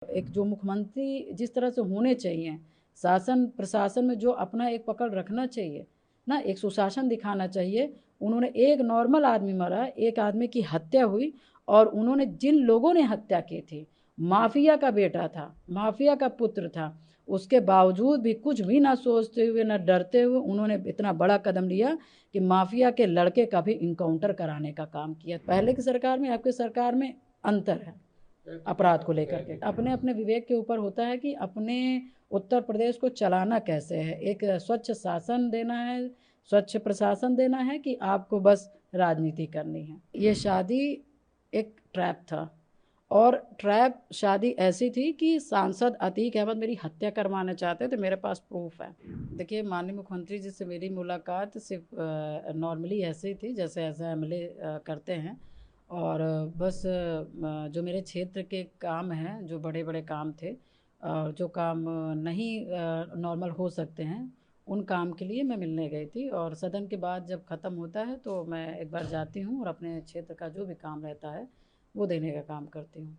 एक जो मुख्यमंत्री जिस तरह से होने चाहिए, शासन प्रशासन में जो अपना एक पकड़ रखना चाहिए ना, एक सुशासन दिखाना चाहिए। उन्होंने एक नॉर्मल आदमी मरा, एक आदमी की हत्या हुई, और उन्होंने जिन लोगों ने हत्या की थी, माफिया का बेटा था, माफिया का पुत्र था, उसके बावजूद भी कुछ भी ना सोचते हुए ना डरते हुए उन्होंने इतना बड़ा कदम लिया कि माफिया के लड़के का भी इनकाउंटर कराने का काम किया। पहले की सरकार में आपकी सरकार में अंतर है अपराध को लेकर के। अपने अपने विवेक के ऊपर होता है कि अपने उत्तर प्रदेश को चलाना कैसे है। एक स्वच्छ शासन देना है, स्वच्छ प्रशासन देना है, कि आपको बस राजनीति करनी है। ये शादी एक ट्रैप था, और ट्रैप शादी ऐसी थी कि सांसद अतीक अहमद मेरी हत्या करवाना चाहते थे। मेरे पास प्रूफ है। देखिए, माननीय मुख्यमंत्री जी से मेरी मुलाकात सिर्फ नॉर्मली ऐसे ही थी जैसे ऐसे एमएलए करते हैं, और बस जो मेरे क्षेत्र के काम हैं, जो बड़े बड़े काम थे, जो काम नहीं नॉर्मल हो सकते हैं, उन काम के लिए मैं मिलने गई थी। और सदन के बाद जब ख़त्म होता है तो मैं एक बार जाती हूँ और अपने क्षेत्र का जो भी काम रहता है वो देने का काम करती हूँ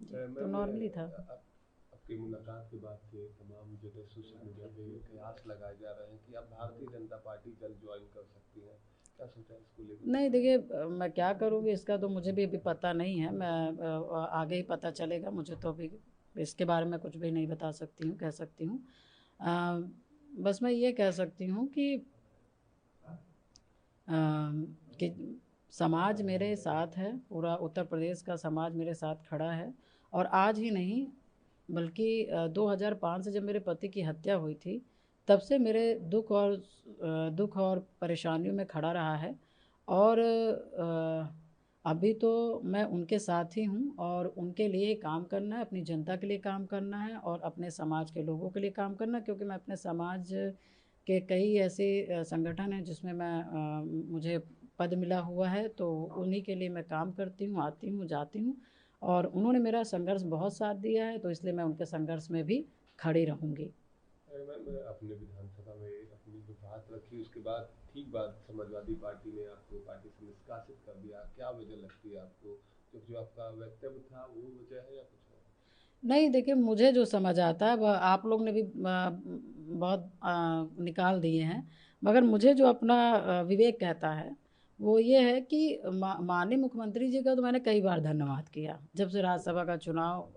जी। तो नॉर्मली था। आपकी मुलाकात के बाद से तमाम जगह सोशल मीडिया पे कयास लगाए जा रहे हैं कि आप भारतीय जनता पार्टी जल्द ज्वाइन कर सकती हैं। क्या सोचा है इसको लेकर? नहीं, देखिए, मैं क्या करूँगी इसका तो मुझे भी अभी पता नहीं है। मैं आगे ही पता चलेगा। मुझे तो अभी इसके बारे में कुछ भी नहीं बता सकती हूँ, कह सकती हूँ। अ, बस मैं ये कह सकती हूँ कि समाज मेरे साथ है, पूरा उत्तर प्रदेश का समाज मेरे साथ खड़ा है। और आज ही नहीं, बल्कि 2005 से जब मेरे पति की हत्या हुई थी, तब से मेरे दुख और परेशानियों में खड़ा रहा है। और अभी तो मैं उनके साथ ही हूँ, और उनके लिए काम करना है, अपनी जनता के लिए काम करना है, और अपने समाज के लोगों के लिए काम करना है। क्योंकि मैं अपने समाज के कई ऐसे संगठन हैं जिसमें मुझे पद मिला हुआ है, तो उन्हीं के लिए मैं काम करती हूँ, आती हूँ, जाती हूँ। और उन्होंने मेरा संघर्ष बहुत साथ दिया है, तो इसलिए मैं उनके संघर्ष में भी खड़ी रहूँगी। मैम, अपने विधानसभा में अपनी जो बात रखी उसके बाद ठीक बाद समाजवादी पार्टी ने आपको पार्टी से निष्कासित कर दिया। क्या वजह लगती है आपको? जो आपका वक्तव्य था वो वजह है या कुछ और? नहीं, देखिए, मुझे जो समझ आता है वह आप लोग ने भी बहुत निकाल दिए हैं। मगर मुझे जो अपना विवेक कहता है वो ये है कि माननीय मुख्यमंत्री जी का तो मैंने कई बार धन्यवाद किया। जब से राज्यसभा का चुनाव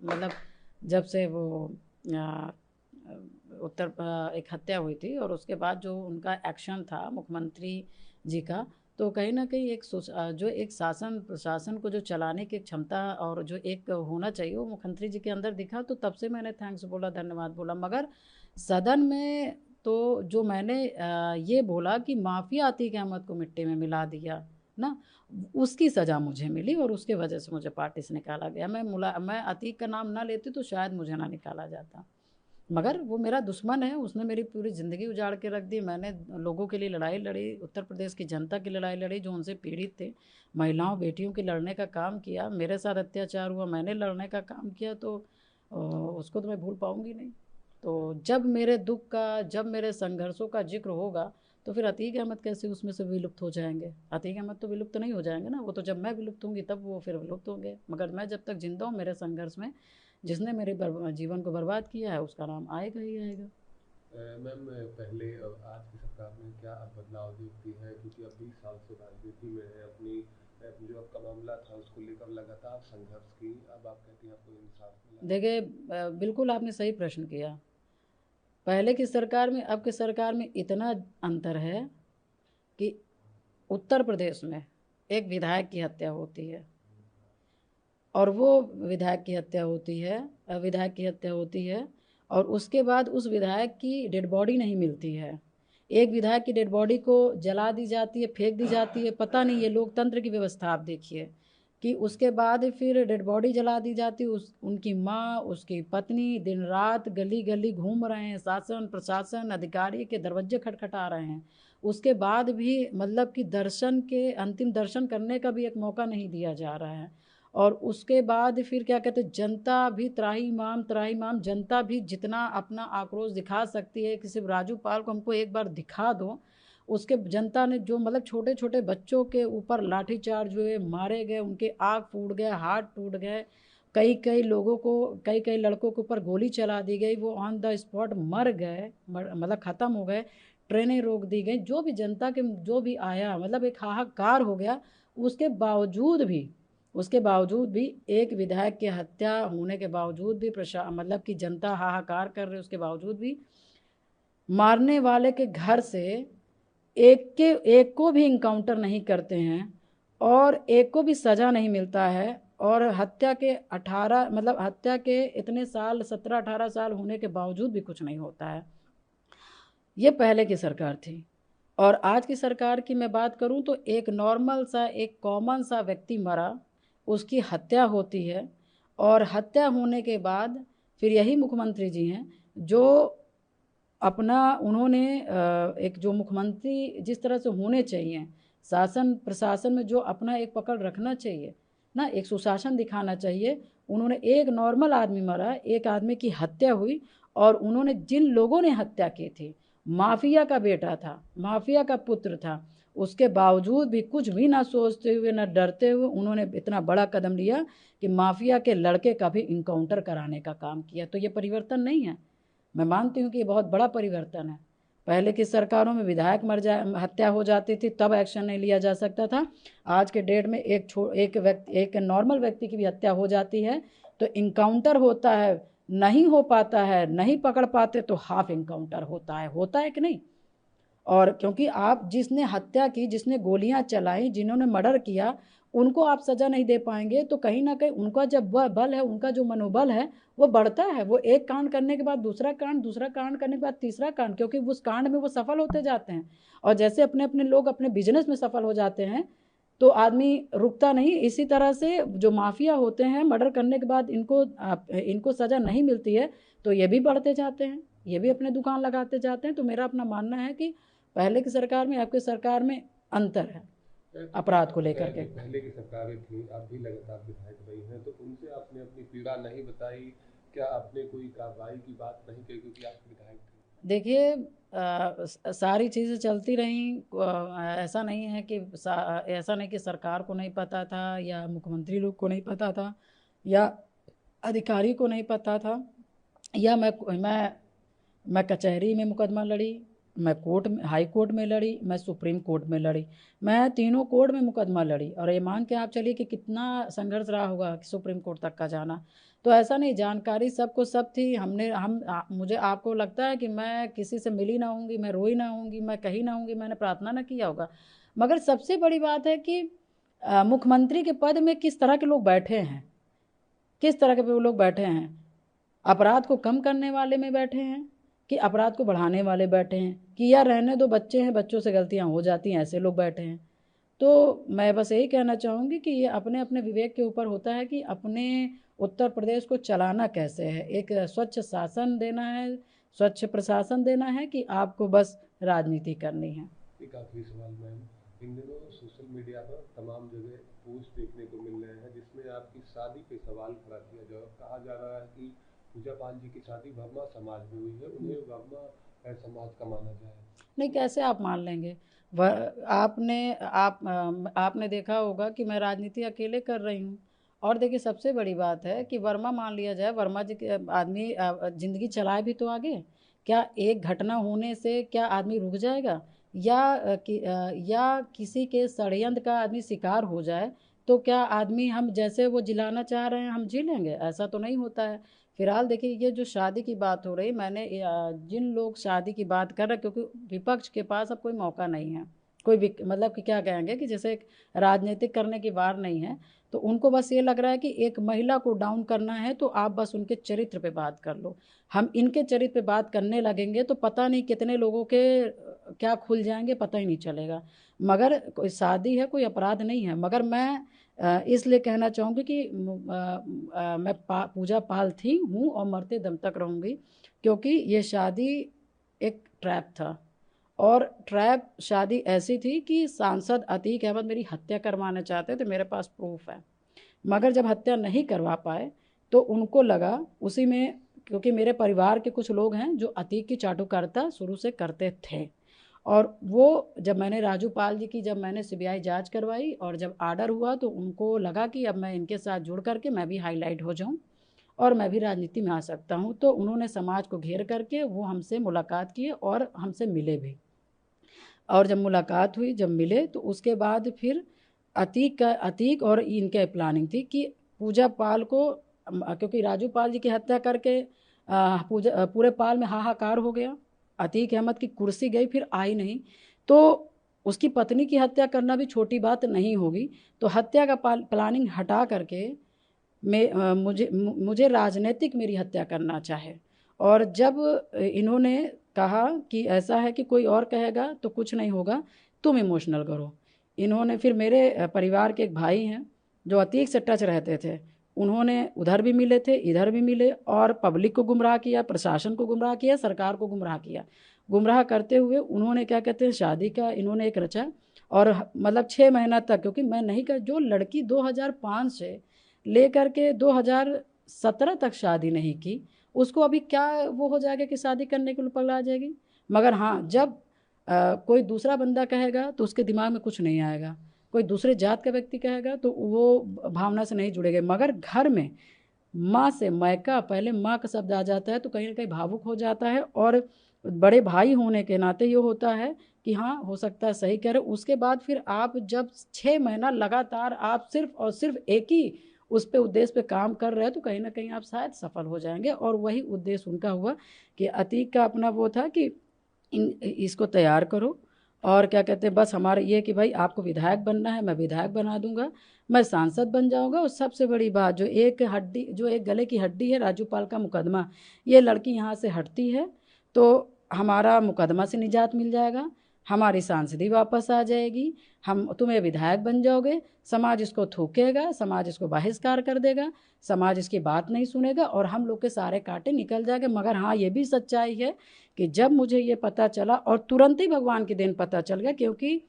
मतलब जब से वो अ, एक हत्या हुई थी, और उसके बाद जो उनका एक्शन था मुख्यमंत्री जी का, तो कहीं न कहीं जो एक शासन प्रशासन को जो चलाने की क्षमता और जो एक होना चाहिए वो मुख्यमंत्री जी के अंदर दिखा, तो तब से मैंने थैंक्स बोला, धन्यवाद बोला। मगर सदन में तो जो मैंने ये बोला कि माफिया अतीक अहमद को मिट्टी में मिला दिया ना, उसकी सज़ा मुझे मिली, और उसके वजह से मुझे पार्टी से निकाला गया। मैं अतीक का नाम ना लेती तो शायद मुझे ना निकाला जाता। मगर वो मेरा दुश्मन है, उसने मेरी पूरी ज़िंदगी उजाड़ के रख दी। मैंने लोगों के लिए लड़ाई लड़ी, उत्तर प्रदेश की जनता की लड़ाई लड़ी जो उनसे पीड़ित थे, महिलाओं बेटियों के लड़ने का काम किया। मेरे साथ अत्याचार हुआ, मैंने लड़ने का काम किया, तो उसको तो मैं भूल पाऊंगी नहीं। तो जब मेरे संघर्षों का जिक्र होगा, तो फिर अतीक अहमद कैसे उसमें से विलुप्त हो जाएंगे? अतीक अहमद तो विलुप्त नहीं हो जाएंगे ना, वो तो जब मैं विलुप्त होंगी तब वो फिर विलुप्त होंगे। मगर मैं जब तक जिंदा हूँ मेरे संघर्ष में, जिसने मेरे जीवन को बर्बाद किया है उसका नाम आएगा ही आएगा। मैम, पहले आज की सरकार में क्या आप बदलाव देखती हैं? क्योंकि अब 20 साल से राजनीति में है। जो आपका मामला था उसको लेकर लगातार संघर्ष की, अब आप कहती हैं आपको इंसाफ मिला। देखिए, बिल्कुल आपने सही प्रश्न किया। पहले की सरकार में अब की सरकार में इतना अंतर है कि उत्तर प्रदेश में एक विधायक की हत्या होती है, और वो विधायक की हत्या होती है, और उसके बाद उस विधायक की डेड बॉडी नहीं मिलती है। एक विधायक की डेड बॉडी को जला दी जाती है, फेंक दी जाती है। पता नहीं, ये लोकतंत्र की व्यवस्था आप देखिए कि उसके बाद फिर डेड बॉडी जला दी जाती है। उनकी माँ, उसकी पत्नी दिन रात गली गली घूम रहे हैं, शासन प्रशासन अधिकारी के दरवाजे खटखटा रहे हैं। उसके बाद भी मतलब कि अंतिम दर्शन करने का भी एक मौका नहीं दिया जा रहा है। और उसके बाद फिर क्या कहते हैं, जनता भी त्राही माम जनता भी जितना अपना आक्रोश दिखा सकती है कि सिर्फ राजू पाल को हमको एक बार दिखा दो। उसके जनता ने जो मतलब छोटे छोटे बच्चों के ऊपर लाठीचार्ज हुए, मारे गए, उनके आँख फूट गए, हाथ टूट गए, कई कई लोगों को, कई कई लड़कों के ऊपर गोली चला दी गई, वो ऑन द स्पॉट मर गए, मतलब ख़त्म हो गए, ट्रेनें रोक दी गई, जो भी जनता के जो भी आया, मतलब एक हाहाकार हो गया। उसके बावजूद भी एक विधायक की हत्या होने के बावजूद भी मतलब कि जनता हाहाकार कर रही, उसके बावजूद भी मारने वाले के घर से एक को भी इनकाउंटर नहीं करते हैं और एक को भी सज़ा नहीं मिलता है। और हत्या के 18 मतलब हत्या के इतने साल 17-18 साल होने के बावजूद भी कुछ नहीं होता है। ये पहले की सरकार थी। और आज की सरकार की मैं बात करूं तो एक नॉर्मल सा, एक कॉमन सा व्यक्ति मरा, उसकी हत्या होती है, और हत्या होने के बाद फिर यही मुख्यमंत्री जी हैं जो अपना, उन्होंने एक जो मुख्यमंत्री जिस तरह से होने चाहिए, शासन प्रशासन में जो अपना एक पकड़ रखना चाहिए ना, एक सुशासन दिखाना चाहिए, उन्होंने, एक नॉर्मल आदमी मरा, एक आदमी की हत्या हुई, और उन्होंने जिन लोगों ने हत्या की थी, माफिया का बेटा था, माफिया का पुत्र था, उसके बावजूद भी कुछ भी ना सोचते हुए ना डरते हुए उन्होंने इतना बड़ा कदम लिया कि माफिया के लड़के का भी इनकाउंटर कराने का काम किया। तो ये परिवर्तन नहीं है, मैं मानती हूँ कि ये बहुत बड़ा परिवर्तन है। पहले की सरकारों में विधायक हत्या हो जाती थी तब एक्शन नहीं लिया जा सकता था। आज के डेट में एक नॉर्मल व्यक्ति की भी हत्या हो जाती है तो इनकाउंटर होता है, नहीं हो पाता है, नहीं पकड़ पाते तो हाफ इनकाउंटर होता है कि नहीं। और क्योंकि आप जिसने हत्या की, जिसने गोलियां चलाई, जिन्होंने मर्डर किया, उनको आप सज़ा नहीं दे पाएंगे तो कहीं ना कहीं उनका जब वह बल है, उनका जो मनोबल है वो बढ़ता है। वो एक कांड करने के बाद दूसरा कांड, दूसरा कांड करने के बाद तीसरा कांड, क्योंकि उस कांड में वो सफल होते जाते हैं। और जैसे अपने अपने लोग अपने बिजनेस में सफल हो जाते हैं तो आदमी रुकता नहीं। इसी तरह से जो माफिया होते हैं, मर्डर करने के बाद इनको सज़ा नहीं मिलती है तो ये भी बढ़ते जाते हैं, ये भी अपने दुकान लगाते जाते हैं। तो मेरा अपना मानना है कि पहले की सरकार में आपकी सरकार में अंतर है अपराध को लेकर के। पहले की सरकारें थी, आप भी लगातार विधायक रही हैं, तो उनसे आपने अपनी पीड़ा नहीं बताई, क्या आपने कोई कार्रवाई की बात नहीं की क्योंकि आप विधायक थे? देखिए, सारी चीज़ें चलती रहीं, ऐसा नहीं है कि ऐसा नहीं कि सरकार को नहीं पता था या मुख्यमंत्री लोग को नहीं पता था या अधिकारी को नहीं पता था, या मैं कचहरी में मुकदमा लड़ी, मैं कोर्ट में, हाई कोर्ट में लड़ी, मैं सुप्रीम कोर्ट में लड़ी, मैं तीनों कोर्ट में मुकदमा लड़ी। और ये मान के आप चलिए कि कितना संघर्ष रहा होगा कि सुप्रीम कोर्ट तक का जाना। तो ऐसा नहीं, जानकारी सबको सब थी। मुझे आपको लगता है कि मैं किसी से मिली ना होंगी, मैं रोई ना होंगी, मैं कहीं ना होंगी, मैंने प्रार्थना ना किया होगा। मगर सबसे बड़ी बात है कि मुख्यमंत्री के पद में किस तरह के लोग बैठे हैं, किस तरह के लोग बैठे हैं। अपराध को कम करने वाले में बैठे हैं कि अपराध को बढ़ाने वाले बैठे हैं, कि या रहने दो, बच्चे हैं, बच्चों से गलतियां हो जाती हैं, ऐसे लोग बैठे हैं। तो मैं बस यही कहना चाहूँगी कि ये अपने अपने विवेक के ऊपर होता है कि अपने उत्तर प्रदेश को चलाना कैसे है। एक स्वच्छ शासन देना है, स्वच्छ प्रशासन देना है, कि आपको बस राजनीति करनी है। एक आखिरी सवाल मैम, इन दिनों सोशल मीडिया पर तमाम जगह पोस्ट देखने को मिल रहे हैं जिसमें आपकी शादी पे सवाल खड़ा किया जा, कहा जा रहा है कि पूजा पाल जी की शादी वर्मा समाज में हुई है, उन्हें वर्मा समाज का माना जाए। नहीं, कैसे आप मान लेंगे? आपने देखा होगा कि मैं राजनीति अकेले कर रही हूँ। और देखिए, सबसे बड़ी बात है कि वर्मा मान लिया जाए, वर्मा जी के आदमी जिंदगी चलाए भी तो आगे। क्या एक घटना होने से क्या आदमी रुक जाएगा? या किसी के षड्यंत्र का आदमी शिकार हो जाए तो क्या आदमी, हम जैसे वो जिलाना चाह रहे हैं हम जी लेंगे? ऐसा तो नहीं होता है। फिलहाल देखिए, ये जो शादी की बात हो रही, जिन लोग शादी की बात कर रहे, क्योंकि विपक्ष के पास अब कोई मौका नहीं है, कोई भी, मतलब कि क्या कहेंगे कि जैसे एक राजनीतिक करने की बात नहीं है, तो उनको बस ये लग रहा है कि एक महिला को डाउन करना है तो आप बस उनके चरित्र पे बात कर लो। हम इनके चरित्र पे बात करने लगेंगे तो पता नहीं कितने लोगों के क्या खुल जाएंगे, पता ही नहीं चलेगा। मगर कोई शादी है, कोई अपराध नहीं है। मगर मैं इसलिए कहना चाहूँगी कि मैं पूजा पाल थी, हूँ और मरते दम तक रहूँगी, क्योंकि ये शादी एक ट्रैप था। और ट्रैप शादी ऐसी थी कि सांसद अतीक अहमद मेरी हत्या करवाना चाहते थे, मेरे पास प्रूफ है। मगर जब हत्या नहीं करवा पाए तो उनको लगा उसी में, क्योंकि मेरे परिवार के कुछ लोग हैं जो अतीक की चाटुकारिता शुरू से करते थे, और वो जब मैंने राजू पाल जी की जब मैंने सीबीआई जांच करवाई और जब आर्डर हुआ तो उनको लगा कि अब मैं इनके साथ जुड़ करके मैं भी हाईलाइट हो जाऊं और मैं भी राजनीति में आ सकता हूं, तो उन्होंने समाज को घेर करके वो हमसे मुलाकात किए और हमसे मिले भी। और जब मुलाकात हुई, जब मिले, तो उसके बाद फिर अतीक और इनके प्लानिंग थी कि पूजा पाल को, क्योंकि राजू पाल जी की हत्या करके पूरे पाल में हाहाकार हो गया। अतीक अहमद की कुर्सी गई, फिर आई नहीं, तो उसकी पत्नी की हत्या करना भी छोटी बात नहीं होगी। तो हत्या का प्लानिंग हटा करके मुझे राजनीतिक मेरी हत्या करना चाहे। और जब इन्होंने कहा कि ऐसा है कि कोई और कहेगा तो कुछ नहीं होगा, तुम इमोशनल करो। इन्होंने फिर मेरे परिवार के एक भाई हैं जो अतीक से टच रहते थे, उन्होंने उधर भी मिले थे, इधर भी मिले, और पब्लिक को गुमराह किया, प्रशासन को गुमराह किया, सरकार को गुमराह किया। गुमराह करते हुए उन्होंने क्या कहते हैं, शादी का इन्होंने एक रचा। और मतलब 6 महीना तक, क्योंकि मैं नहीं कर, जो लड़की 2005 से लेकर के 2017 तक शादी नहीं की, उसको अभी क्या वो हो जाएगा कि शादी करने के लिए पगला जाएगी। मगर हाँ, जब कोई दूसरा बंदा कहेगा तो उसके दिमाग में कुछ नहीं आएगा, कोई दूसरे जात का व्यक्ति कहेगा तो वो भावना से नहीं जुड़ेगा। मगर घर में माँ से मैका, पहले माँ का शब्द आ जाता है तो कहीं ना कहीं भावुक हो जाता है। और बड़े भाई होने के नाते ये होता है कि हाँ, हो सकता है सही कह रहे। उसके बाद फिर आप जब 6 महीना लगातार आप सिर्फ और सिर्फ एक ही उस पे उद्देश्य पे काम कर रहे हैं तो कहीं ना कहीं आप शायद सफल हो जाएंगे। और वही उद्देश्य उनका हुआ कि अतीक का अपना वो था कि इसको तैयार करो, और क्या कहते हैं, बस हमारा ये कि भाई आपको विधायक बनना है, मैं विधायक बना दूंगा, मैं सांसद बन जाऊंगा। और सबसे बड़ी बात, जो एक हड्डी, जो एक गले की हड्डी है, राजूपाल का मुकदमा, ये लड़की यहाँ से हटती है तो हमारा मुकदमा से निजात मिल जाएगा, हमारी सांसदी वापस आ जाएगी, हम तुम्हें विधायक बन जाओगे, समाज इसको थूकेगा, समाज इसको बहिष्कार कर देगा, समाज इसकी बात नहीं सुनेगा और हम लोग के सारे कांटे निकल जाएंगे। मगर हाँ, ये भी सच्चाई है कि जब मुझे ये पता चला, और तुरंत ही भगवान के दिन पता चल गया, क्योंकि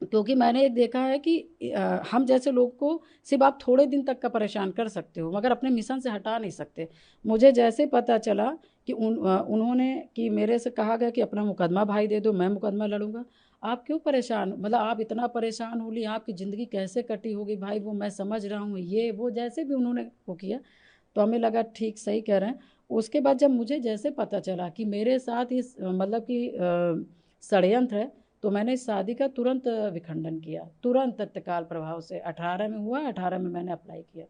क्योंकि मैंने एक देखा है कि हम जैसे लोग को सिर्फ आप थोड़े दिन तक का परेशान कर सकते हो मगर अपने मिशन से हटा नहीं सकते। मुझे जैसे पता चला कि उन्होंने कि मेरे से कहा गया कि अपना मुकदमा भाई दे दो, मैं मुकदमा लड़ूंगा। आप क्यों परेशान, मतलब आप इतना परेशान हो ली, आपकी ज़िंदगी कैसे कटी होगी भाई, वो मैं समझ रहा हूँ, ये वो जैसे भी उन्होंने वो किया, तो हमें लगा ठीक सही कह रहे हैं। उसके बाद जब मुझे जैसे पता चला कि मेरे साथ इस मतलब कि षड्यंत्र है, तो मैंने इस शादी का तुरंत विखंडन किया, तुरंत तत्काल प्रभाव से। 18 में हुआ, 18 में मैंने अप्लाई किया।